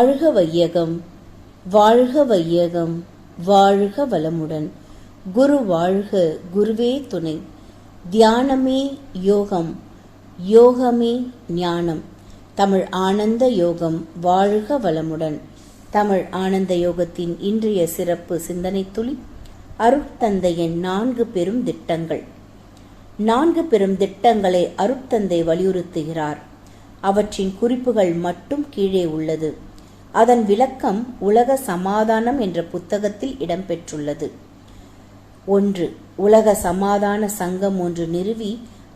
வாழ்க வையகம், வாழ்க வையகம், வாழ்க வளமுடன். குரு வாழ்க, குருவே துணை. தியானமே யோகம், யோகமே ஞானம். தமிழ் ஆனந்த யோகம் வாழ்க வளமுடன். தமிழ் ஆனந்த யோகத்தின் இன்றைய சிறப்பு சிந்தனை துளி அருட்தந்தையின் 4 பெரும் திட்டங்கள். 4 பெரும் திட்டங்களை அருட்தந்தை வலியுறுத்துகிறார். அவற்றின் குறிப்புகள் மட்டும் கீழே உள்ளது. அதன் விளக்கம் உலக சமாதானம் என்ற புத்தகத்தில் இடம்பெற்றுள்ளது. 1. உலக சமாதான சங்கம் ஒன்று நிறுவி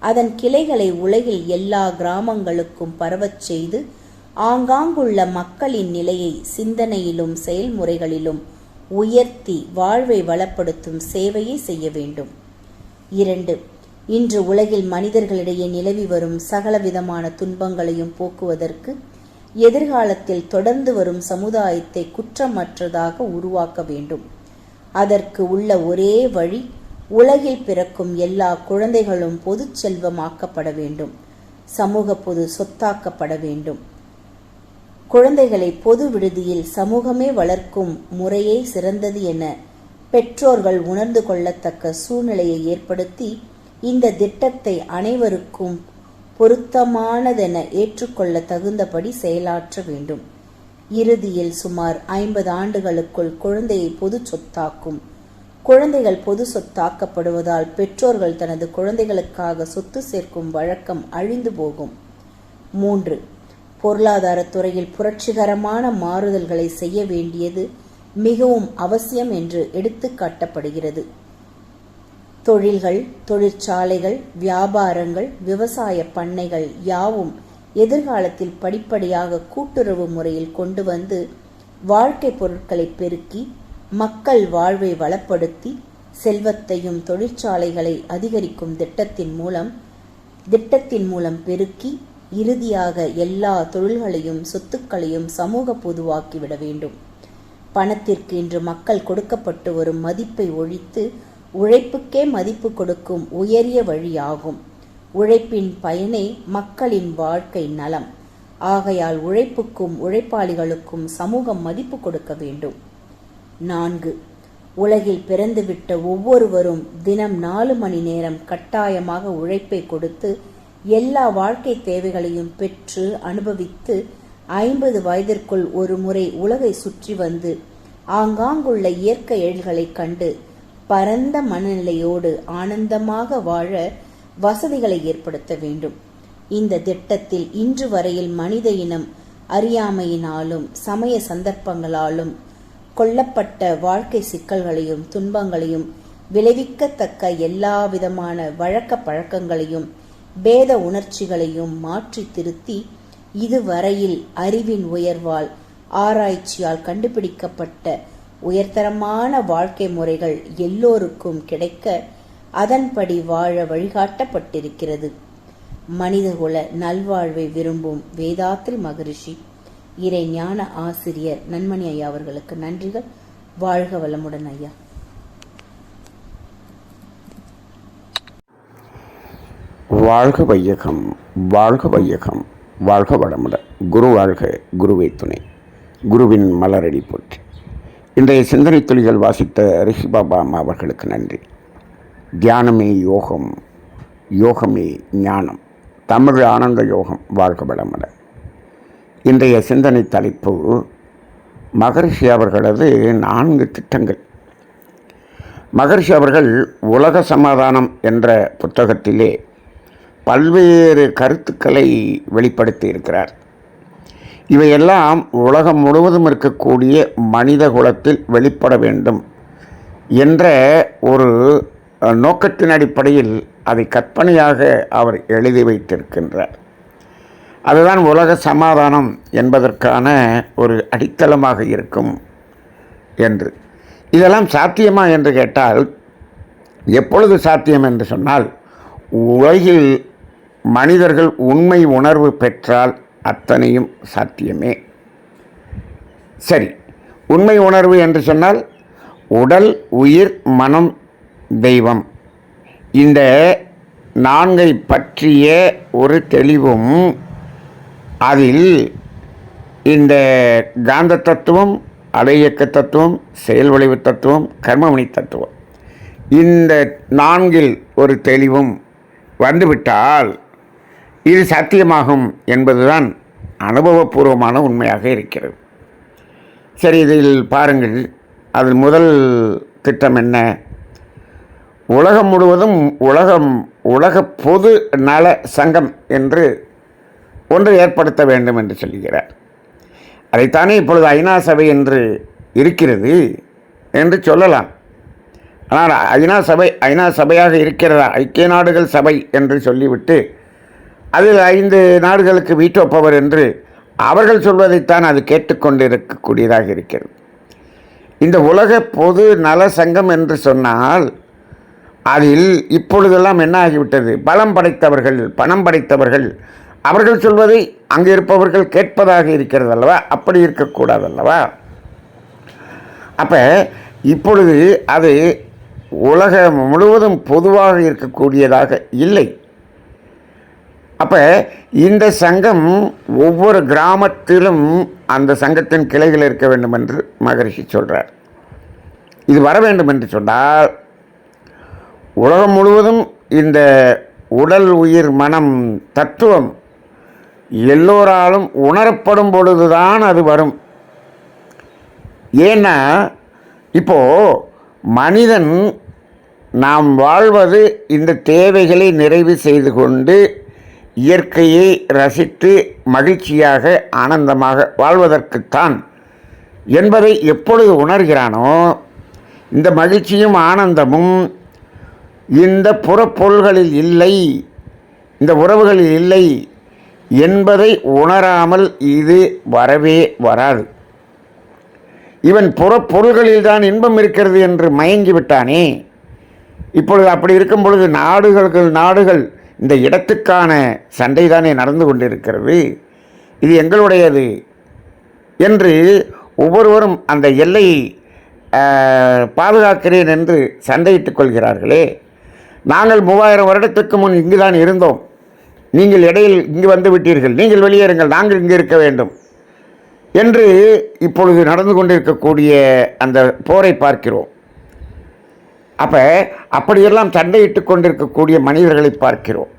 அதன் கிளைகளை உலகில் எல்லா கிராமங்களுக்கும் பரவச் செய்து ஆங்காங்குள்ள மக்களின் நிலையை சிந்தனையிலும் செயல்முறைகளிலும் உயர்த்தி வாழ்வை வளப்படுத்தும் சேவையை செய்ய வேண்டும். 2. இன்று உலகில் மனிதர்களிடையே நிலவி வரும் சகலவிதமான துன்பங்களையும் போக்குவதற்கு எதிர்காலத்தில் தொடர்ந்து வரும் சமுதாயத்தை குற்றமற்றதாக உருவாக்க வேண்டும். அதற்கு உள்ள ஒரே வழி உலகில் பிறக்கும் எல்லா குழந்தைகளும் பொது செல்வமாக்கப்பட வேண்டும், சமூக பொது சொத்தாக்கப்பட வேண்டும். குழந்தைகளை பொது விடுதியில் சமூகமே வளர்க்கும் முறையே சிறந்தது என பெற்றோர்கள் உணர்ந்து கொள்ளத்தக்க சூழ்நிலையை ஏற்படுத்தி இந்த திட்டத்தை அனைவருக்கும் பொருத்தமானதென ஏற்றுக்கொள்ள தகுந்தபடி செயலாற்ற வேண்டும். இறுதியில் சுமார் 50 ஆண்டுகளுக்குள் குழந்தையை பொது சொத்தாக்கும். குழந்தைகள் பொது சொத்தாக்கப்படுவதால் பெற்றோர்கள் தனது குழந்தைகளுக்காக சொத்து சேர்க்கும் வழக்கம் அழிந்து போகும். 3. பொருளாதார துறையில் புரட்சிகரமான மாறுதல்களை செய்ய வேண்டியது மிகவும் அவசியம் என்று எடுத்து காட்டப்படுகிறது. தொழில்கள், தொழிற்சாலைகள், வியாபாரங்கள், விவசாய பண்ணைகள் யாவும் எதிர்காலத்தில் படிப்படியாக கூட்டுறவு முறையில் கொண்டு வந்து வாழ்க்கை பொருட்களை பெருக்கி மக்கள் வாழ்வை வளப்படுத்தி செல்வத்தையும் தொழிற்சாலைகளை அதிகரிக்கும் திட்டத்தின் மூலம் பெருக்கி இறுதியாக எல்லா தொழில்களையும் சொத்துக்களையும் சமூக பொதுவாக்கிவிட வேண்டும். பணத்திற்கு இன்று மக்கள் கொடுக்கப்பட்டு வரும் மதிப்பை ஒழித்து உழைப்புக்கே மதிப்பு கொடுக்கும் உயரிய வழியாகும். உழைப்பின் பயனே மக்களின் வாழ்க்கை நலம். ஆகையால் உழைப்புக்கும் உழைப்பாளிகளுக்கும் சமூகம் மதிப்பு கொடுக்க வேண்டும். 4. உலகில் பிறந்துவிட்ட ஒவ்வொருவரும் தினம் 4 மணி நேரம் கட்டாயமாக உழைப்பை கொடுத்து எல்லா வாழ்க்கை தேவைகளையும் பெற்று அனுபவித்து 50 வயதிற்குள் ஒரு முறை உலகை சுற்றி வந்து ஆங்காங்குள்ள இயற்கை எழில்களை கண்டு பரந்த மனநிலையோடு ஆனந்தமாக வாழ வசதிகளை ஏற்படுத்த வேண்டும். இந்த திட்டத்தில் இன்று வரையில் மனித இனம் அறியாமையினாலும் சமய சந்தர்ப்பங்களாலும் கொல்லப்பட்ட வாழ்க்கை சிக்கல்களையும் துன்பங்களையும் விளைவிக்கத்தக்க எல்லாவிதமான வழக்க பழக்கங்களையும் பேத உணர்ச்சிகளையும் மாற்றி திருத்தி இதுவரையில் அறிவின் உயர்வால் ஆராய்ச்சியால் கண்டுபிடிக்கப்பட்ட உயர்தரமான வாழ்க்கை முறைகள் எல்லோருக்கும் கிடைக்க அதன்படி வாழ வழிகாட்டப்பட்டிருக்கிறது. மனிதகுல நல்வாழ்வை விரும்பும் வேதாத்ரி மகரிஷி இறை ஞான ஆசிரியர் நன்மணி ஐயா அவர்களுக்கு நன்றிகள். வாழ்க வளமுடன் ஐயா. வாழ்க வையகம், வாழ்க வையகம், வாழ்க வளமுடன். குரு வாழ்க, குருவே துணை. குருவின் மலரடி போற்றி. இன்றைய சிந்தனை துளிகள் வாசித்த ரிஷி பாபா அம்மா அவர்களுக்கு நன்றி. தியானமே யோகம், யோகமே ஞானம். தமிழ் ஆனந்த யோகம் வாழ்க வளமுடன். இன்றைய சிந்தனை தலைப்பு மகரிஷி அவர்களது 4 திட்டங்கள். மகரிஷி அவர்கள் உலக சமாதானம் என்ற புத்தகத்திலே பல்வேறு கருத்துக்களை வெளிப்படுத்தி இருக்கிறார். இவையெல்லாம் உலகம் முழுவதும் இருக்கக்கூடிய மனித குலத்தில் வெளிப்பட வேண்டும் என்ற ஒரு நோக்கத்தின் அடிப்படையில் அதை கற்பனையாக அவர் எழுதி வைத்திருக்கின்றார். அதுதான் உலக சமாதானம் என்பதற்கான ஒரு அடித்தளமாக இருக்கும் என்று. இதெல்லாம் சாத்தியமா என்று கேட்டால், எப்பொழுது சாத்தியம் என்று சொன்னால், உலகில் மனிதர்கள் உண்மை உணர்வு பெற்றால் அத்தனையும் சாத்தியமே. சரி, உண்மை உணர்வு என்று சொன்னால் உடல், உயிர், மனம், தெய்வம், இந்த 4 பற்றிய ஒரு தெளிவும் அதில் இந்த காந்த தத்துவம், அலை இயக்க தத்துவம், செயல் விளைவு தத்துவம், கர்மவினை தத்துவம், இந்த நான்கில் ஒரு தெளிவும் வந்துவிட்டால் இது சாத்தியமாகும் என்பதுதான் அனுபவபூர்வமான உண்மையாக இருக்கிறது. சரி, இதில் பாருங்கள். அதில் முதல் திட்டம் என்ன? உலகம் முழுவதும் உலக பொது நல சங்கம் என்று ஒன்று ஏற்படுத்த வேண்டும் என்று சொல்கிறார். அதைத்தானே இப்பொழுது ஐநா சபை என்று இருக்கிறது என்று சொல்லலாம். ஆனால் ஐநா சபையாக இருக்கிறதா? ஐக்கிய நாடுகள் சபை என்று சொல்லிவிட்டு அதில் 5 நாடுகளுக்கு வீட்டோ பவர் என்று அவர்கள் சொல்வதைத்தான் அது கேட்டுக்கொண்டு இருக்கக்கூடியதாக இருக்கிறது. இந்த உலக பொது நல சங்கம் என்று சொன்னால் அதில் இப்பொழுதெல்லாம் என்ன ஆகிவிட்டது? பலம் படைத்தவர்கள், பணம் படைத்தவர்கள் அவர்கள் சொல்வதை அங்கே இருப்பவர்கள் கேட்பதாக இருக்கிறது அல்லவா? அப்படி இருக்கக்கூடாதல்லவா? அப்போ இப்பொழுது அது உலகம் முழுவதும் பொதுவாக இருக்கக்கூடியதாக இல்லை. அப்போ இந்த சங்கம் ஒவ்வொரு கிராமத்திலும் அந்த சங்கத்தின் கிளைகள் இருக்க வேண்டும் என்று மகரிஷி சொல்கிறார். இது வர வேண்டும் என்று சொன்னால் உலகம் முழுவதும் இந்த உடல், உயிர், மனம், தத்துவம் எல்லோராலும் உணரப்படும் பொழுதுதான் அது வரும். ஏன்னா இப்போது மனிதன் நாம் வாழ்வது இந்த தேவைகளை நிறைவு செய்து கொண்டு இயற்கையை ரசித்து மகிழ்ச்சியாக ஆனந்தமாக வாழ்வதற்குத்தான் என்பதை எப்பொழுது உணர்கிறானோ, இந்த மகிழ்ச்சியும் ஆனந்தமும் இந்த புறப்பொருள்களில் இல்லை, இந்த உறவுகளில் இல்லை என்பதை உணராமல் இது வரவே வராது. இவன் புறப்பொருள்களில் தான் இன்பம் இருக்கிறது என்று மயங்கி விட்டானே. இப்பொழுது அப்படி இருக்கும் பொழுது நாடுகள் இந்த இடத்துக்கான சண்டை தானே நடந்து கொண்டிருக்கிறது. இது எங்களுடையது என்று ஒவ்வொருவரும் அந்த எல்லையை பாதுகாக்கிறேன் என்று சண்டையிட்டுக் கொள்கிறார்களே. நாங்கள் 3000 வருடத்துக்கு முன் இங்கு தான் இருந்தோம், நீங்கள் இடையில் இங்கு வந்து விட்டீர்கள், நீங்கள் வெளியேறுங்கள், நாங்கள் இங்கு இருக்க வேண்டும் என்று இப்பொழுது நடந்து கொண்டிருக்கக்கூடிய அந்த போரை பார்க்கிறோம். அப்போ அப்படியெல்லாம் சண்டையிட்டு கொண்டிருக்கக்கூடிய மனிதர்களை பார்க்கிறோம்.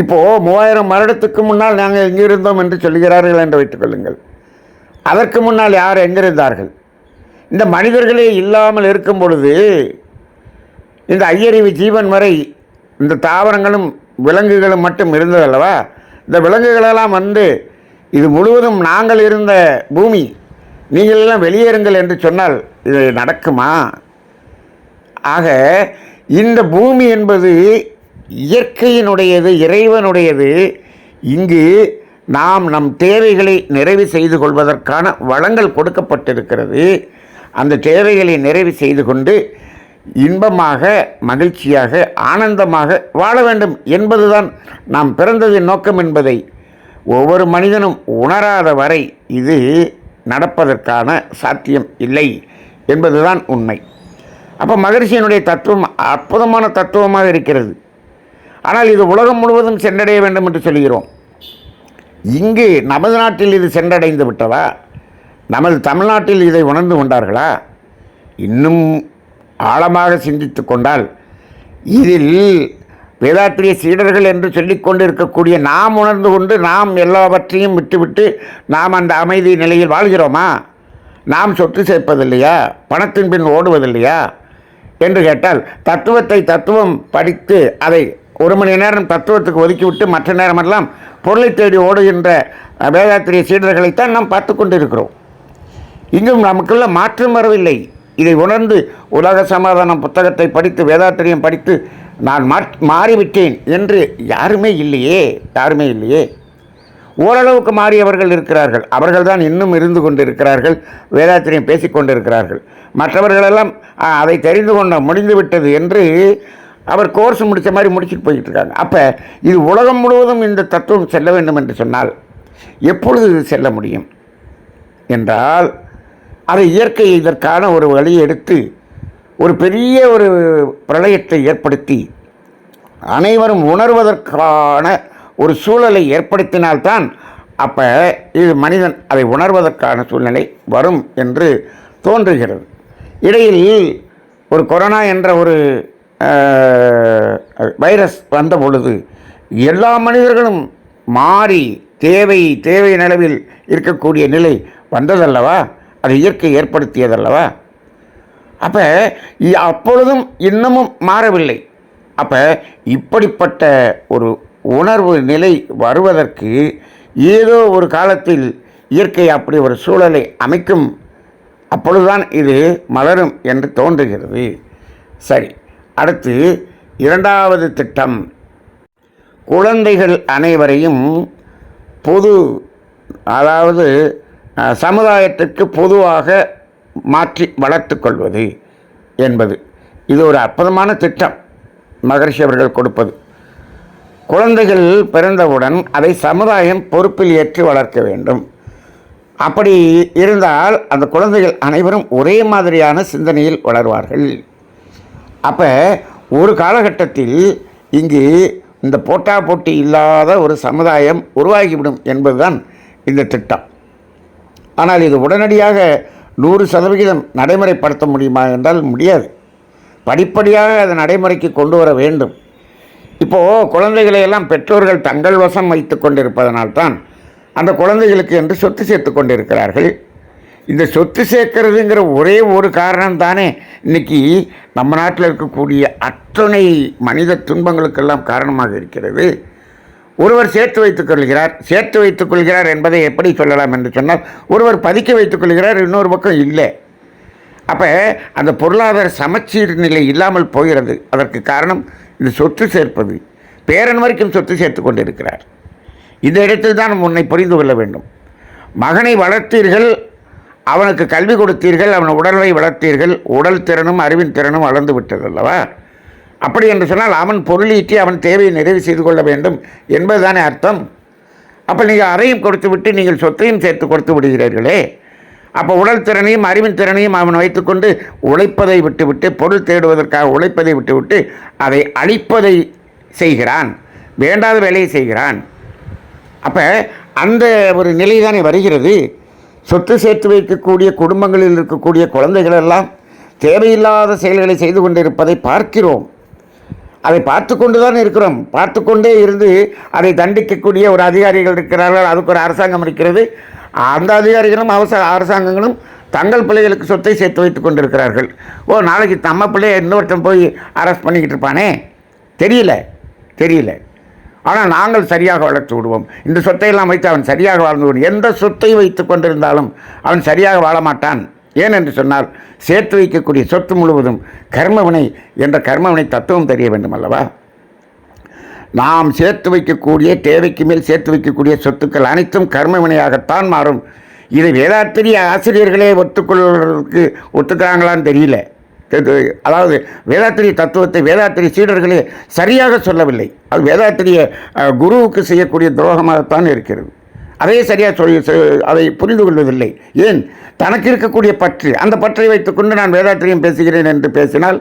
இப்போது 3000 வருடத்துக்கு முன்னால் நாங்கள் எங்கே இருந்தோம் என்று சொல்கிறார்கள் என்று வைத்துக்கொள்ளுங்கள். அதற்கு முன்னால் யார் எங்கிருந்தார்கள்? இந்த மனிதர்களே இல்லாமல் இருக்கும் பொழுது இந்த ஐயறிவு ஜீவன் வரை இந்த தாவரங்களும் விலங்குகளும் மட்டும் இருந்ததல்லவா? இந்த விலங்குகளெல்லாம் வந்து இது முழுவதும் நாங்கள் இருந்த பூமி, நீங்கள் எல்லாம் வெளியேறுங்கள் என்று சொன்னால் இது நடக்குமா? ஆக இந்த பூமி என்பது இயற்கையினுடையது, இறைவனுடையது. இங்கு நாம் நம் தேவைகளை நிறைவு செய்து கொள்வதற்கான வளங்கள் கொடுக்கப்பட்டிருக்கிறது. அந்த தேவைகளை நிறைவு செய்து கொண்டு இன்பமாக, மகிழ்ச்சியாக, ஆனந்தமாக வாழ வேண்டும் என்பதுதான் நாம் பிறந்ததின் நோக்கம் என்பதை ஒவ்வொரு மனிதனும் உணராத வரை இது நடப்பதற்கான சாத்தியம் இல்லை என்பதுதான் உண்மை. அப்போ மகரிஷியினுடைய தத்துவம் அற்புதமான தத்துவமாக இருக்கிறது. ஆனால் இது உலகம் முழுவதும் சென்றடைய வேண்டும் என்று சொல்கிறோம். இங்கு நமது நாட்டில் இது சென்றடைந்து விட்டதா? நமது தமிழ்நாட்டில் இதை உணர்ந்து கொண்டார்களா? இன்னும் ஆழமாக சிந்தித்து கொண்டால் இதில் வேதாத்திரிய சீடர்கள் என்று சொல்லிக்கொண்டு இருக்கக்கூடிய நாம் உணர்ந்து கொண்டு நாம் எல்லாவற்றையும் விட்டுவிட்டு நாம் அந்த அமைதி நிலையில் வாழ்கிறோமா? நாம் சொத்து சேர்ப்பதில்லையா? பணத்தின் பின் ஓடுவதில்லையா என்று கேட்டால், தத்துவம் படித்து அதை 1 மணி நேரம் தத்துவத்துக்கு ஒதுக்கிவிட்டு மற்ற நேரமெல்லாம் பொருளை தேடி ஓடுகின்ற வேதாத்திரிய சீடர்களைத்தான் நாம் பார்த்து கொண்டிருக்கிறோம். இங்கும் நமக்குள்ள மாற்றம் வரவில்லை. இதை உணர்ந்து உலக சமாதானம் புத்தகத்தை படித்து வேதாத்திரியம் படித்து நான் மாறிவிட்டேன் என்று யாருமே இல்லையே. ஓரளவுக்கு மாறியவர்கள் இருக்கிறார்கள். அவர்கள்தான் இன்னும் இருந்து கொண்டிருக்கிறார்கள், வேதாத்திரியம் பேசிக்கொண்டிருக்கிறார்கள். மற்றவர்களெல்லாம் அதை தெரிந்து கொண்ட முடிந்துவிட்டது என்று அவர் கோர்ஸ் முடித்த மாதிரி முடிச்சுட்டு போய்கிட்டு இருக்காங்க. அப்போ இது உலகம் முழுவதும் இந்த தத்துவம் செல்ல வேண்டும் என்று சொன்னால் எப்பொழுது இது செல்ல முடியும் என்றால், அதை இயற்கை இதற்கான ஒரு வழியை எடுத்து ஒரு பெரிய ஒரு பிரளயத்தை ஏற்படுத்தி அனைவரும் உணர்வதற்கான ஒரு சூழலை ஏற்படுத்தினால்தான் அப்போ இது மனிதன் அதை உணர்வதற்கான சூழ்நிலை வரும் என்று தோன்றுகிறது. இடையில் ஒரு கொரோனா என்ற ஒரு வைரஸ் வந்த பொழுது எல்லா மனிதர்களும் மாறி தேவை நிலவில் இருக்கக்கூடிய நிலை வந்ததல்லவா? அது இயற்கை ஏற்படுத்தியதல்லவா? அப்போ அப்பொழுதும் இன்னமும் மாறவில்லை. அப்போ இப்படிப்பட்ட ஒரு உணர்வு நிலை வருவதற்கு ஏதோ ஒரு காலத்தில் இயற்கை அப்படி ஒரு சூழலை அமைக்கும். அப்பொழுதுதான் இது மலரும் என்று தோன்றுகிறது. சரி, அடுத்து இரண்டாவது திட்டம், குழந்தைகள் அனைவரையும் பொது, அதாவது சமுதாயத்திற்கு பொதுவாக மாற்றி வளர்த்து கொள்வது என்பது. இது ஒரு அற்புதமான திட்டம் மகரிஷி அவர்கள் கொடுப்பது. குழந்தைகள் பிறந்தவுடன் அதை சமுதாயம் பொறுப்பில் ஏற்று வளர்க்க வேண்டும். அப்படி இருந்தால் அந்த குழந்தைகள் அனைவரும் ஒரே மாதிரியான சிந்தனையில் வளர்வார்கள். அப்போ ஒரு காலகட்டத்தில் இங்கு இந்த போட்டா போட்டி இல்லாத ஒரு சமுதாயம் உருவாகிவிடும் என்பதுதான் இந்த திட்டம். ஆனால் இது உடனடியாக 100% நடைமுறைப்படுத்த முடியுமா என்றால் முடியாது. படிப்படியாக அதை நடைமுறைக்கு கொண்டு வர வேண்டும். இப்போது குழந்தைகளை எல்லாம் பெற்றோர்கள் தங்கள் வசம் வைத்து கொண்டிருப்பதனால்தான் அந்த குழந்தைகளுக்கு என்று சொத்து சேர்த்து கொண்டிருக்கிறார்கள். இந்த சொத்து சேர்க்கிறதுங்கிற ஒரே ஒரு காரணம் தானே இன்றைக்கி நம்ம நாட்டில் இருக்கக்கூடிய அத்தனை மனித துன்பங்களுக்கெல்லாம் காரணமாக இருக்கிறது. ஒருவர் சேர்த்து வைத்துக் கொள்கிறார் என்பதை எப்படி சொல்லலாம் என்று சொன்னால், ஒருவர் பதுக்கி வைத்துக் கொள்கிறார், இன்னொரு பக்கம் இல்லை. அப்போ அந்த பொருளாதார சமச்சீர் நிலை இல்லாமல் போகிறது. அதற்கு காரணம் இந்த சொத்து சேர்ப்பது. பேரன் வரைக்கும் சொத்து சேர்த்து கொண்டிருக்கிறார். இந்த இடத்தில் தான் உன்னை புரிந்து கொள்ள வேண்டும். மகனை வளர்த்தீர்கள், அவனுக்கு கல்வி கொடுத்தீர்கள், அவன் உடலை வளர்த்தீர்கள், உடல் திறனும் அறிவின் திறனும் வளர்ந்து விட்டது அல்லவா? அப்படி என்று சொன்னால் அவன் பொருளீட்டி அவன் தேவையை நிறைவு செய்து கொள்ள வேண்டும் என்பதுதானே அர்த்தம். அப்போ நீங்கள் அதையும் கொடுத்து விட்டு நீங்கள் சொத்தையும் சேர்த்து கொடுத்து விடுகிறீர்களே. அப்போ உடல் திறனையும் அறிவின் திறனையும் அவன் வைத்துக்கொண்டு உழைப்பதை விட்டுவிட்டு, பொருள் தேடுவதற்காக உழைப்பதை விட்டுவிட்டு அதை அழிப்பதை செய்கிறான், வேண்டாத வேலையை செய்கிறான். அப்போ அந்த ஒரு நிலை தானே வருகிறது. சொத்து சேர்த்து வைக்கக்கூடிய குடும்பங்களில் இருக்கக்கூடிய குழந்தைகளெல்லாம் தேவையில்லாத செயல்களை செய்து கொண்டிருப்பதை பார்க்கிறோம். அதை பார்த்து கொண்டு தான் இருக்கிறோம். பார்த்து கொண்டே இருந்து அதை தண்டிக்கக்கூடிய ஒரு அதிகாரிகள் இருக்கிறார்கள், அதுக்கு ஒரு அரசாங்கம் இருக்கிறது. அந்த அதிகாரிகளும் அரசாங்கங்களும் தங்கள் பிள்ளைகளுக்கு சொத்தை சேர்த்து வைத்து கொண்டிருக்கிறார்கள். நாளைக்கு நம்ம பிள்ளைய இன்னொருத்தன் போய் அரெஸ்ட் பண்ணிக்கிட்டு இருப்பானே, தெரியல. ஆனால் நாங்கள் சரியாக வளர்த்து விடுவோம். இந்த சொத்தையெல்லாம் வைத்து அவன் சரியாக வாழ்ந்து விடுவோம். எந்த சொத்தை வைத்து கொண்டிருந்தாலும் அவன் சரியாக வாழ மாட்டான். ஏனென்று சொன்னால் சேர்த்து வைக்கக்கூடிய சொத்து முழுவதும் கர்மவினை என்ற கர்மவினை தத்துவம் தெரிய வேண்டும் அல்லவா? நாம் சேர்த்து வைக்கக்கூடிய, தேவைக்கு மேல் சேர்த்து வைக்கக்கூடிய சொத்துக்கள் அனைத்தும் கர்மவினையாகத்தான் மாறும். இதை வேதாத்திரிய ஆசிரியர்களே ஒத்துக்கிறாங்களான்னு தெரியல. அதாவது வேதாத்திரிய தத்துவத்தை வேதாத்திரிய சீடர்களே சரியாக சொல்லவில்லை. அது வேதாத்திரிய குருவுக்கு செய்யக்கூடிய துரோகமாகத்தான் இருக்கிறது. அதையே சரியாக அதை புரிந்து கொள்வதில்லை. ஏன்? தனக்கு இருக்கக்கூடிய பற்று, அந்த பற்றை வைத்துக்கொண்டு நான் வேதாத்திரியம் பேசுகிறேன் என்று பேசினால்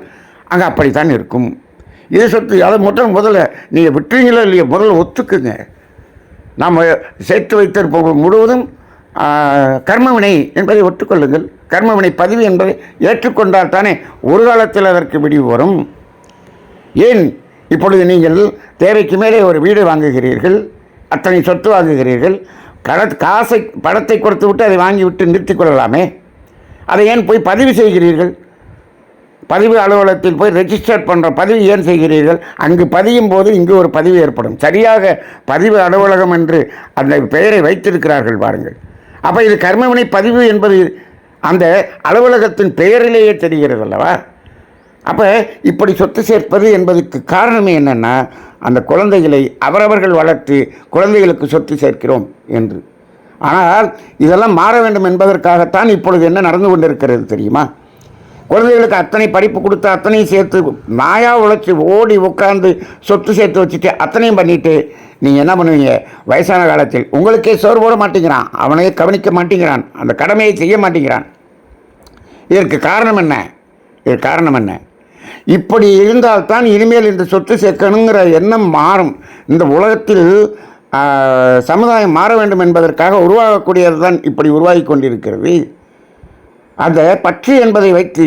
அங்கே அப்படித்தான் இருக்கும். இது சொத்து, அதை முதல்ல நீங்கள் விட்டுறீங்களோ இல்லையோ முதல்ல ஒத்துக்குங்க. நாம் சேர்த்து வைத்திருப்போம் முழுவதும் கர்மவினை என்பதை ஒத்துக்கொள்ளுங்கள். கர்மவினை பதிவு என்பதை ஏற்றுக்கொண்டால் தானே ஒரு காலத்தில் அதற்கு விடிவு வரும். ஏன் இப்பொழுது நீங்கள் தேவைக்கு மேலே ஒரு வீடு வாங்குகிறீர்கள், அத்தனை சொத்து வாங்குகிறீர்கள், காசை பணத்தை கொடுத்து விட்டு அதை வாங்கிவிட்டு நிறுத்திக் கொள்ளலாமே. அதை ஏன் போய் பதிவு செய்கிறீர்கள்? பதிவு அலுவலகத்தில் போய் ரெஜிஸ்டர் பண்ணுற பதிவு ஏன் செய்கிறீர்கள்? அங்கு பதியும் போது இங்கு ஒரு பதிவு ஏற்படும். சரியாக பதிவு அலுவலகம் என்று அந்த பெயரை வைத்திருக்கிறார்கள் பாருங்கள். அப்போ இது கர்மவினை பதிவு என்பது அந்த அலுவலகத்தின் பெயரிலேயே தெரிகிறது அல்லவா? அப்போ இப்படி சொத்து சேர்ப்பது என்பதற்கு காரணமே என்னென்னா, அந்த குழந்தைகளை அவரவர்கள் வளர்த்து குழந்தைகளுக்கு சொத்து சேர்க்கிறோம் என்று. ஆனால் இதெல்லாம் மாற வேண்டும் என்பதற்காகத்தான் இப்பொழுது என்ன நடந்து கொண்டிருக்கிறது தெரியுமா? குழந்தைகளுக்கு அத்தனை படிப்பு கொடுத்து அத்தனையும் சேர்த்து நாயாக உழைச்சி ஓடி உட்கார்ந்து சொத்து சேர்த்து வச்சுட்டு அத்தனையும் பண்ணிவிட்டு நீங்கள் என்ன பண்ணுவீங்க? வயசான காலத்தில் உங்களுக்கே சோறு போட மாட்டேங்கிறான், அவனையே கவனிக்க மாட்டேங்கிறான், அந்த கடமையை செய்ய மாட்டேங்கிறான். இதற்கு காரணம் என்ன? இப்படி இருந்தால்தான் இனிமேல் இந்த சொத்து சேர்க்கணுங்கிற எண்ணம் மாறும். இந்த உலகத்தில் சமுதாயம் மாற வேண்டும் என்பதற்காக உருவாகக்கூடியது தான் இப்படி உருவாகி கொண்டிருக்கிறது. அந்த பற்று என்பதை வைத்து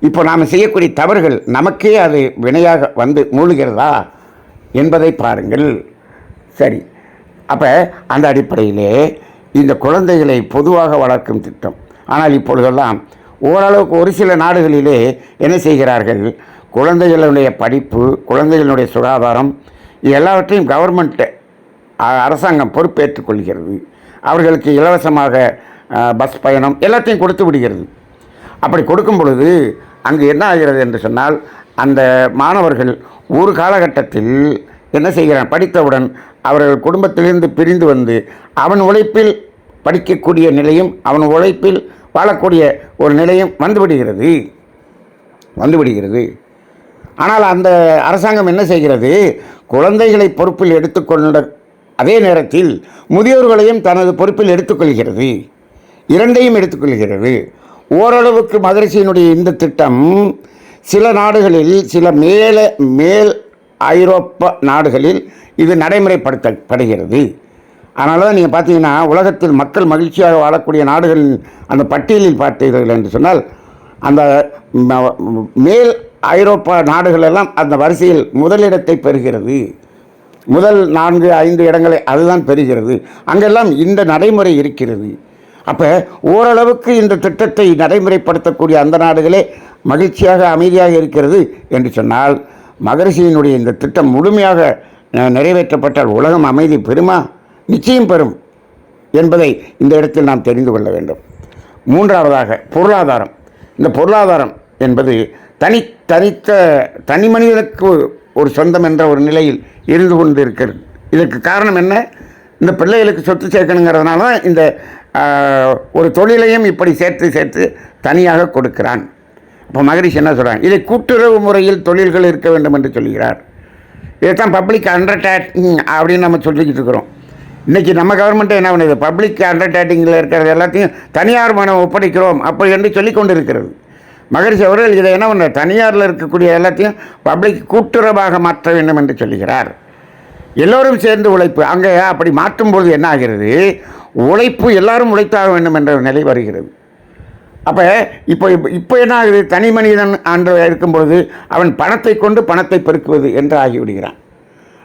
இப்போ நாம் செய்யக்கூடிய தவறுகள் நமக்கே அது வினையாக வந்து மூழ்கிறதா என்பதை பாருங்கள். சரி, அப்போ அந்த அடிப்படையிலே இந்த குழந்தைகளை பொதுவாக வளர்க்கும் திட்டம். ஆனால் இப்பொழுதெல்லாம் ஓரளவுக்கு ஒரு சில நாடுகளிலே என்ன செய்கிறார்கள், குழந்தைகளுடைய படிப்பு, குழந்தைகளுடைய சுகாதாரம் எல்லாவற்றையும் கவர்மெண்ட் அரசாங்கம் பொறுப்பேற்றுக் கொள்கிறது. அவர்களுக்கு இலவசமாக பஸ் பயணம் எல்லாத்தையும் கொடுத்து விடுகிறது. அப்படி கொடுக்கும் பொழுது அங்கு என்ன ஆகிறது என்று சொன்னால், அந்த மாணவர்கள் ஒரு காலகட்டத்தில் என்ன செய்கிறான், படித்தவுடன் அவர்கள் குடும்பத்திலிருந்து பிரிந்து வந்து அவன் உழைப்பில் படிக்கக்கூடிய நிலையும் அவன் உழைப்பில் வாழக்கூடிய ஒரு நிலையும் வந்துவிடுகிறது. ஆனால் அந்த அரசாங்கம் என்ன செய்கிறது, குழந்தைகளை பொறுப்பில் எடுத்துக்கொண்ட அதே நேரத்தில் முதியோர்களையும் தனது பொறுப்பில் எடுத்துக்கொள்கிறது. இரண்டையும் எடுத்துக்கொள்கிறது. ஓரளவுக்கு மகரிஷியினுடைய இந்த திட்டம் சில நாடுகளில், சில மேல் ஐரோப்பா நாடுகளில் இது நடைமுறைப்படுத்தப்படுகிறது. அதனால தான் நீங்கள் பார்த்தீங்கன்னா, உலகத்தில் மக்கள் மகிழ்ச்சியாக வாழக்கூடிய நாடுகளின் அந்த பட்டியலில் பார்த்தீர்கள் என்று சொன்னால், அந்த மேல் ஐரோப்பா நாடுகளெல்லாம் அந்த வரிசையில் முதலிடத்தை பெறுகிறது. முதல் 4-5 இடங்களை அதுதான் பெறுகிறது. அங்கெல்லாம் இந்த நடைமுறை இருக்கிறது. அப்போ ஓரளவுக்கு இந்த திட்டத்தை நடைமுறைப்படுத்தக்கூடிய அந்த நாடுகளே மகிழ்ச்சியாக அமைதியாக இருக்கிறது என்று சொன்னால், மகரிஷியினுடைய இந்த திட்டம் முழுமையாக நிறைவேற்றப்பட்டால் உலகம் அமைதி பெறுமா? நிச்சயம் பெறும் என்பதை இந்த இடத்தில் நாம் தெரிந்து கொள்ள வேண்டும். மூன்றாவதாக பொருளாதாரம். இந்த பொருளாதாரம் என்பது தனி மனிதனுக்கு ஒரு சொந்தம் என்ற ஒரு நிலையில் இருந்து கொண்டு இருக்கிறது. இதற்கு காரணம் என்ன? இந்த பிள்ளைகளுக்கு சொத்து சேர்க்கணுங்கிறதுனால தான் இந்த ஒரு தொழிலையும் இப்படி சேர்த்து தனியாக கொடுக்கிறான். அப்போ மகரிஷி என்ன சொல்கிறாங்க, இதை கூட்டுறவு முறையில் தொழில்கள் இருக்க வேண்டும் என்று சொல்கிறார். இதைத்தான் பப்ளிக் அண்டர்டேக்கிங் அப்படின்னு நம்ம சொல்லிக்கிட்டு இருக்கிறோம். இன்றைக்கி நம்ம கவர்மெண்ட்டே என்ன பண்ணுது, பப்ளிக் அண்டர்டேக்கிங்கில் இருக்கிறது எல்லாத்தையும் தனியார் மனம் ஒப்படைக்கிறோம் அப்படி என்று சொல்லி கொண்டு இருக்கிறது. மகரிஷி அவர்கள் இதை என்ன பண்ண, தனியாரில் இருக்கக்கூடிய எல்லாத்தையும் பப்ளிக் கூட்டுறவாக மாற்ற வேண்டும் என்று சொல்லுகிறார். எல்லோரும் சேர்ந்து உழைப்பு. அங்கே அப்படி மாற்றும்போது என்ன ஆகிறது, உழைப்பு எல்லாரும் உழைத்தாக வேண்டும் என்ற நிலை வருகிறது. அப்போ இப்போ என்ன ஆகுது, தனி மனிதன் என்று இருக்கும்பொழுது அவன் பணத்தை கொண்டு பணத்தை பெருக்குவது என்று ஆகிவிடுகிறான்.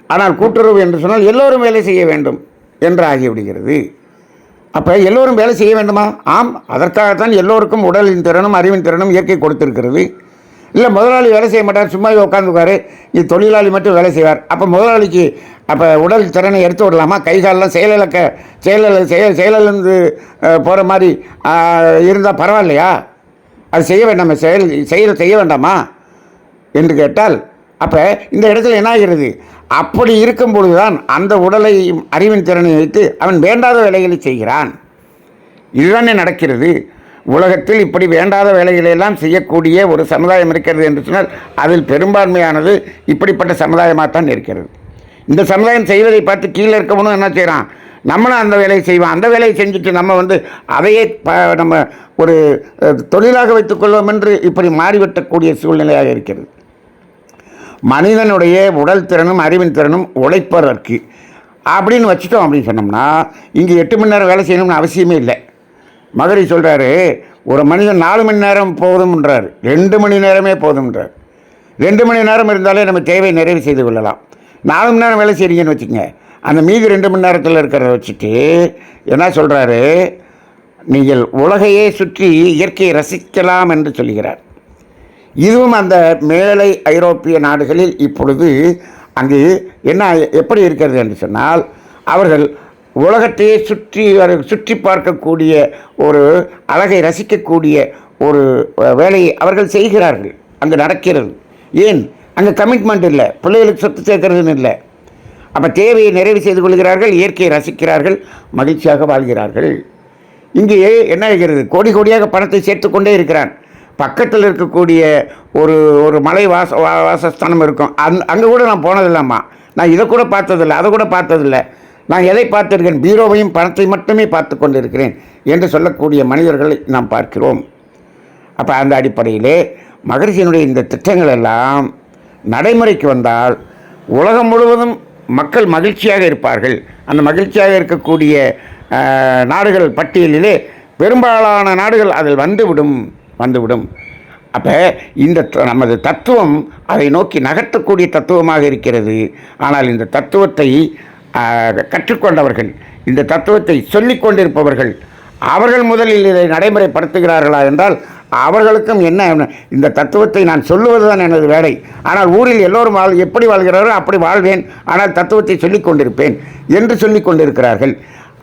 ஆனால் கூட்டுறவு என்று சொன்னால் எல்லோரும் வேலை செய்ய வேண்டும் என்று ஆகிவிடுகிறது. அப்போ எல்லோரும் வேலை செய்ய வேண்டுமா? ஆம், அதற்காகத்தான் எல்லோருக்கும் உடலின் திறனும் அறிவின் திறனும் இயற்கை கொடுத்திருக்கிறது. இல்லை முதலாளி வேலை செய்ய மாட்டார், சும்மாவே உட்காந்துக்காரு, இது தொழிலாளி மட்டும் வேலை செய்வார். அப்போ முதலாளிக்கு அப்போ உடல் திறனை எடுத்து விடலாமா? கைகாலெலாம் செயலிழந்து போகிற மாதிரி இருந்தால் பரவாயில்லையா? அது செய்ய வேண்டாமா? செய்ய வேண்டாமா என்று கேட்டால், அப்போ இந்த இடத்துல என்ன ஆகிறது, அப்படி இருக்கும் பொழுது தான் அந்த உடலை அறிவின் திறனை வைத்து அவன் வேண்டாத வேலைகளை செய்கிறான். இதுதானே நடக்கிறது. உலகத்தில் இப்படி வேண்டாத வேலைகளெல்லாம் செய்யக்கூடிய ஒரு சமுதாயம் இருக்கிறது என்று சொன்னால் அதில் பெரும்பான்மையானது இப்படிப்பட்ட சமுதாயமாகத்தான் இருக்கிறது. இந்த சமுதாயம் செய்வதை பார்த்து கீழே இருக்கவனும் என்ன செய்கிறான், நம்மளும் அந்த வேலையை செய்வோம். அந்த வேலையை செஞ்சுட்டு நம்ம அதையே நம்ம ஒரு தொழிலாக வைத்துக்கொள்வோம் என்று இப்படி மாறிவிட்டக்கூடிய சூழ்நிலையாக இருக்கிறது. மனிதனுடைய உடல் திறனும் அறிவின் திறனும் உழைப்பதற்கு அப்படின்னு வச்சுட்டோம் அப்படின்னு சொன்னோம்னா இங்கே 8 மணி நேரம் வேலை செய்யணும்னு அவசியமே இல்லை. மகரிஷி சொல்கிறாரு, ஒரு மனிதன் 4 மணி நேரம் போதும்ன்றார், 2 மணி நேரமே போதும்ன்றார். 2 மணி நேரம் இருந்தாலே நம்ம தேவையை நிறைவு செய்து கொள்ளலாம். 4 மணி நேரம் வேலை செய்கிறீங்கன்னு வச்சுக்கோங்க, அந்த மீதி 2 மணி நேரத்தில் இருக்கிறத வச்சுட்டு என்ன சொல்கிறாரு, நீங்கள் உலகையே சுற்றி இயற்கையை ரசிக்கலாம் என்று சொல்கிறார். இதுவும் அந்த மேலை ஐரோப்பிய நாடுகளில் இப்பொழுது அங்கு எப்படி இருக்கிறது என்று சொன்னால், அவர்கள் உலகத்தையே சுற்றி பார்க்கக்கூடிய ஒரு அழகை ரசிக்கக்கூடிய ஒரு வேலையை அவர்கள் செய்கிறார்கள். அங்கே நடக்கிறது. ஏன்? அங்கே கமிட்மெண்ட் இல்லை, பிள்ளைகளுக்கு சொத்து சேர்க்கறதுன்னு இல்லை. அப்போ தேவையை நிறைவு செய்து கொள்கிறார்கள், இயற்கையை ரசிக்கிறார்கள், மகிழ்ச்சியாக வாழ்கிறார்கள். இங்கே என்ன ஆகிறது, கோடி கோடியாக பணத்தை சேர்த்து கொண்டே இருக்கிறான். பக்கத்தில் இருக்கக்கூடிய ஒரு மலை வாசஸ்தானம் இருக்கும், அங்கே கூட நான் போனதில்லாமா, நான் இதை கூட பார்த்ததில்லை, அதை கூட பார்த்ததில்லை, நான் எதை பார்த்திருக்கேன், பீரோவையும் பணத்தை மட்டுமே பார்த்து கொண்டிருக்கிறேன் என்று சொல்லக்கூடிய மனிதர்களை நாம் பார்க்கிறோம். அப்போ அந்த அடிப்படையிலே மகரிஷியினுடைய இந்த திட்டங்கள் எல்லாம் நடைமுறைக்கு வந்தால் உலகம் முழுவதும் மக்கள் மகிழ்ச்சியாக இருப்பார்கள். அந்த மகிழ்ச்சியாக இருக்கக்கூடிய நாடுகள் பட்டியலிலே பெரும்பாலான நாடுகள் அதில் வந்துவிடும். அப்போ இந்த நமது தத்துவம் அதை நோக்கி நகர்த்தக்கூடிய தத்துவமாக இருக்கிறது. ஆனால் இந்த தத்துவத்தை கற்றுக்கொண்டவர்கள், இந்த தத்துவத்தை சொல்லிக் கொண்டிருப்பவர்கள், அவர்கள் முதலில் இதை நடைமுறைப்படுத்துகிறார்களா என்றால் அவர்களுக்கும் என்ன, இந்த தத்துவத்தை நான் சொல்லுவது தான் எனது வேலை. ஆனால் ஊரில் எல்லோரும் எப்படி வாழ்கிறார்களோ அப்படி வாழ்வேன், ஆனால் தத்துவத்தை சொல்லிக் கொண்டிருப்பேன் என்று சொல்லிக் கொண்டிருக்கிறார்கள்.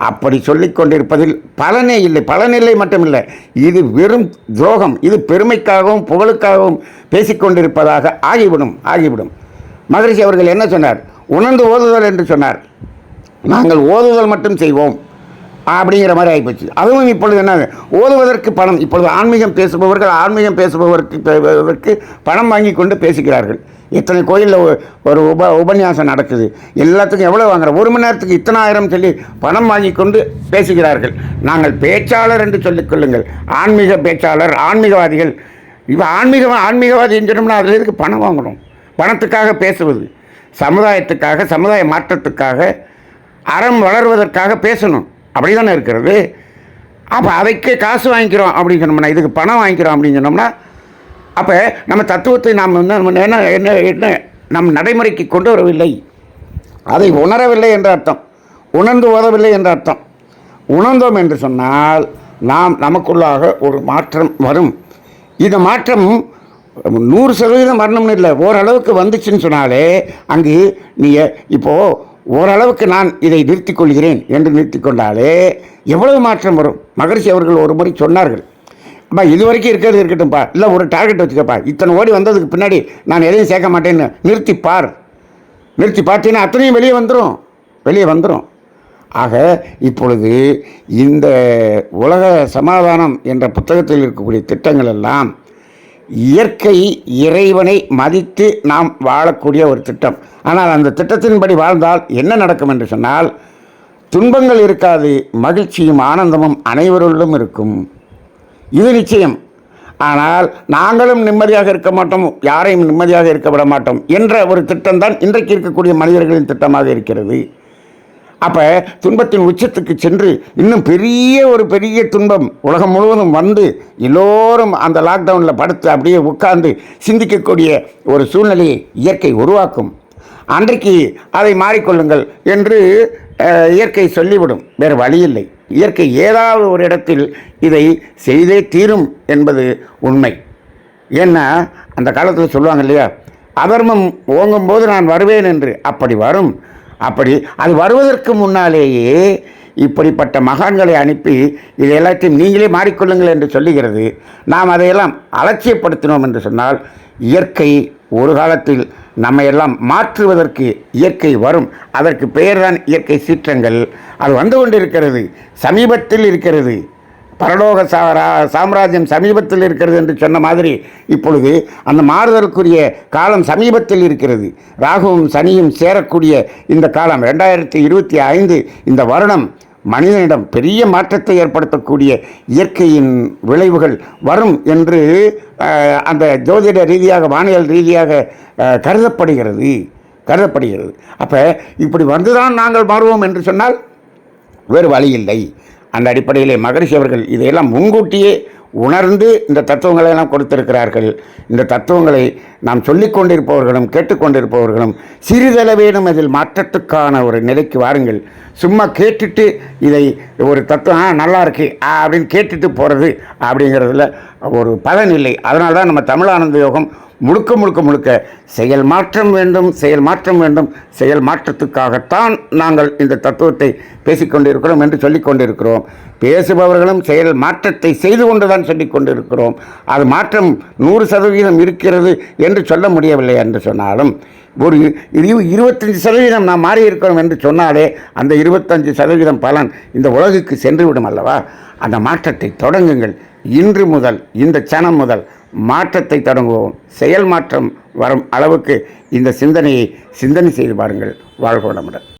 அப்படி சொல்லிக் கொண்டிருப்பதில் பலனே இல்லை. பலனில்லை மட்டுமில்லை, இது வெறும் துரோகம். இது பெருமைக்காகவும் புகழுக்காகவும் பேசிக்கொண்டிருப்பதாக ஆகிவிடும். மகரிஷி அவர்கள் என்ன சொன்னார்? உணர்ந்து ஓதுதல் என்று சொன்னார். நாங்கள் ஓதுதல் மட்டும் செய்வோம் அப்படிங்கிற மாதிரி ஆகிப்போச்சு. அதுவும் இப்பொழுது என்ன, ஓதுவதற்கு பணம். இப்பொழுது ஆன்மீகம் பேசுபவருக்கு பணம் வாங்கி கொண்டு பேசுகிறார்கள். எத்தனை கோயிலில் ஒரு உபன்யாசம் நடக்குது, எல்லாத்துக்கும் எவ்வளோ வாங்குகிறோம், 1 மணி நேரத்துக்கு இத்தனாயிரம் சொல்லி பணம் வாங்கி கொண்டு பேசுகிறார்கள். நாங்கள் பேச்சாளர் என்று சொல்லிக் கொள்ளுங்கள், ஆன்மீக பேச்சாளர், ஆன்மீகவாதிகள். இப்போ ஆன்மீகவாதி சொன்னோம்னா அதில் எதுக்கு பணம் வாங்கணும்? பணத்துக்காக பேசுவது, சமுதாயத்துக்காக, சமுதாய மாற்றத்துக்காக, அறம் வளர்வதற்காக பேசணும். அப்படி தானே இருக்கிறது. அப்போ அதைக்கு காசு வாங்கிக்கிறோம் அப்படின்னு சொன்னோம்னா, இதுக்கு பணம் வாங்கிக்கிறோம் அப்படின்னு சொன்னோம்னா, அப்போ நம்ம தத்துவத்தை நாம் என்ன நம் நடைமுறைக்கு கொண்டு வரவில்லை, அதை உணரவில்லை என்ற அர்த்தம், உணர்ந்து ஓதவில்லை என்ற அர்த்தம். உணர்ந்தோம் என்று சொன்னால் நமக்குள்ளாக ஒரு மாற்றம் வரும். இந்த மாற்றம் 100% வரணும்னு இல்லை, ஓரளவுக்கு வந்துச்சுன்னு சொன்னாலே அங்கு இப்போது ஓரளவுக்கு நான் இதை நிறுத்திக் கொள்கிறேன் என்று நிறுத்திக் கொண்டாலே எவ்வளவு மாற்றம் வரும். மகரிஷி அவர்கள் ஒரு முறை சொன்னார்கள், அப்பா இது வரைக்கும் இருக்கிறது இருக்கட்டும்ப்பா, இல்லை ஒரு டார்கெட் வச்சுக்கப்பா, இத்தனை ஓடி வந்ததுக்கு பின்னாடி நான் எதையும் சேர்க்க மாட்டேன்னு நிறுத்தி பார்த்தீங்கன்னா அத்தனையும் வெளியே வந்துடும். ஆக இப்பொழுது இந்த உலக சமாதானம் என்ற புத்தகத்தில் இருக்கக்கூடிய திட்டங்கள் எல்லாம் இயற்கை இறைவனை மதித்து நாம் வாழக்கூடிய ஒரு திட்டம். ஆனால் அந்த திட்டத்தின்படி வாழ்ந்தால் என்ன நடக்கும் என்று சொன்னால், துன்பங்கள் இருக்காது, மகிழ்ச்சியும் ஆனந்தமும் அனைவருள்ளும் இருக்கும். இது நிச்சயம். ஆனால் நாங்களும் நிம்மதியாக இருக்க மாட்டோம், யாரையும் நிம்மதியாக இருக்க விட மாட்டோம் என்ற ஒரு திட்டம்தான் இன்றைக்கு இருக்கக்கூடிய மனிதர்களின் திட்டமாக இருக்கிறது. அப்போ துன்பத்தின் உச்சத்துக்கு சென்று இன்னும் பெரிய துன்பம் உலகம் முழுவதும் வந்து எல்லோரும் அந்த லாக்டவுனில் படுத்து அப்படியே உட்கார்ந்து சிந்திக்கக்கூடிய ஒரு சூழ்நிலையை இயற்கை உருவாக்கும். அன்றைக்கு அதை மாறிக்கொள்ளுங்கள் என்று இயற்கை சொல்லிவிடும். வேறு வழி இல்லை. இயற்கை ஏதாவது ஒரு இடத்தில் இதை செய்தே தீரும் என்பது உண்மை. ஏன்னா அந்த காலத்தில் சொல்லுவாங்க இல்லையா, அதர்மம் ஓங்கும் போது நான் வருவேன் என்று. அப்படி வரும். அப்படி அது வருவதற்கு முன்னாலேயே இப்படிப்பட்ட மகான்களை அனுப்பி இது எல்லாத்தையும் நீங்களே மாறிக்கொள்ளுங்கள் என்று சொல்லுகிறது. நாம் அதையெல்லாம் அலட்சியப்படுத்தினோம் என்று சொன்னால் இயற்கை ஒரு காலத்தில் நம்ம எல்லாம் மாற்றுவதற்கு இயற்கை வரும். அதற்கு பெயர்தான் இயற்கை சீற்றங்கள். அது வந்து கொண்டிருக்கிறது, சமீபத்தில் இருக்கிறது. பரலோக சாம்ராஜ்யம் சமீபத்தில் இருக்கிறது என்று சொன்ன மாதிரி இப்பொழுது அந்த மாறுதலுக்குரிய காலம் சமீபத்தில் இருக்கிறது. ராகுவும் சனியும் சேரக்கூடிய இந்த காலம் 2025 இந்த வருடம் மனிதனிடம் பெரிய மாற்றத்தை ஏற்படுத்தக்கூடிய இயற்கையின் விளைவுகள் வரும் என்று அந்த ஜோதிட ரீதியாக, வானியல் ரீதியாக கருதப்படுகிறது. அப்போ இப்படி வந்துதான் நாங்கள் மாறுவோம் என்று சொன்னால் வேறு வழி இல்லை. அந்த அடிப்படையிலே மகரிஷி அவர்கள் இதையெல்லாம் முன்கூட்டியே உணர்ந்து இந்த தத்துவங்களை எல்லாம் கொடுத்திருக்கிறார்கள். இந்த தத்துவங்களை நாம் சொல்லிக் கொண்டிருப்பவர்களும் கேட்டுக்கொண்டிருப்பவர்களும் சிறிதளவேனும் அதில் மாற்றத்துக்கான ஒரு நிலைக்கு வாருங்கள். சும்மா கேட்டுட்டு இதை ஒரு தத்துவம் நல்லா இருக்கு அப்படின்னு கேட்டுட்டு போகிறது அப்படிங்கிறதுல ஒரு பலன் இல்லை. அதனால தான் நம்ம தமிழானந்த யோகம் முழுக்க செயல் மாற்றம் வேண்டும். செயல் மாற்றத்துக்காகத்தான் நாங்கள் இந்த தத்துவத்தை பேசிக்கொண்டிருக்கிறோம் என்று சொல்லிக் கொண்டிருக்கிறோம். பேசுபவர்களும் செயல் மாற்றத்தை செய்து கொண்டு தான் சொல்லிக் கொண்டிருக்கிறோம். அது மாற்றம் 100% இருக்கிறது என்று சொல்ல முடியவில்லை என்று சொன்னாலும் ஒரு 25% நாம் மாறி இருக்கிறோம் என்று சொன்னாலே அந்த 25% பலன் இந்த உலகுக்கு சென்றுவிடும் அல்லவா? அந்த மாற்றத்தை தொடங்குங்கள். இன்று முதல், இந்த சனம் முதல் மாற்றத்தை தொடங்குவோம். செயல் மாற்றம் வரும் அளவுக்கு இந்த சிந்தனை செய்து பாருங்கள். வாழ்க வளமுடன்.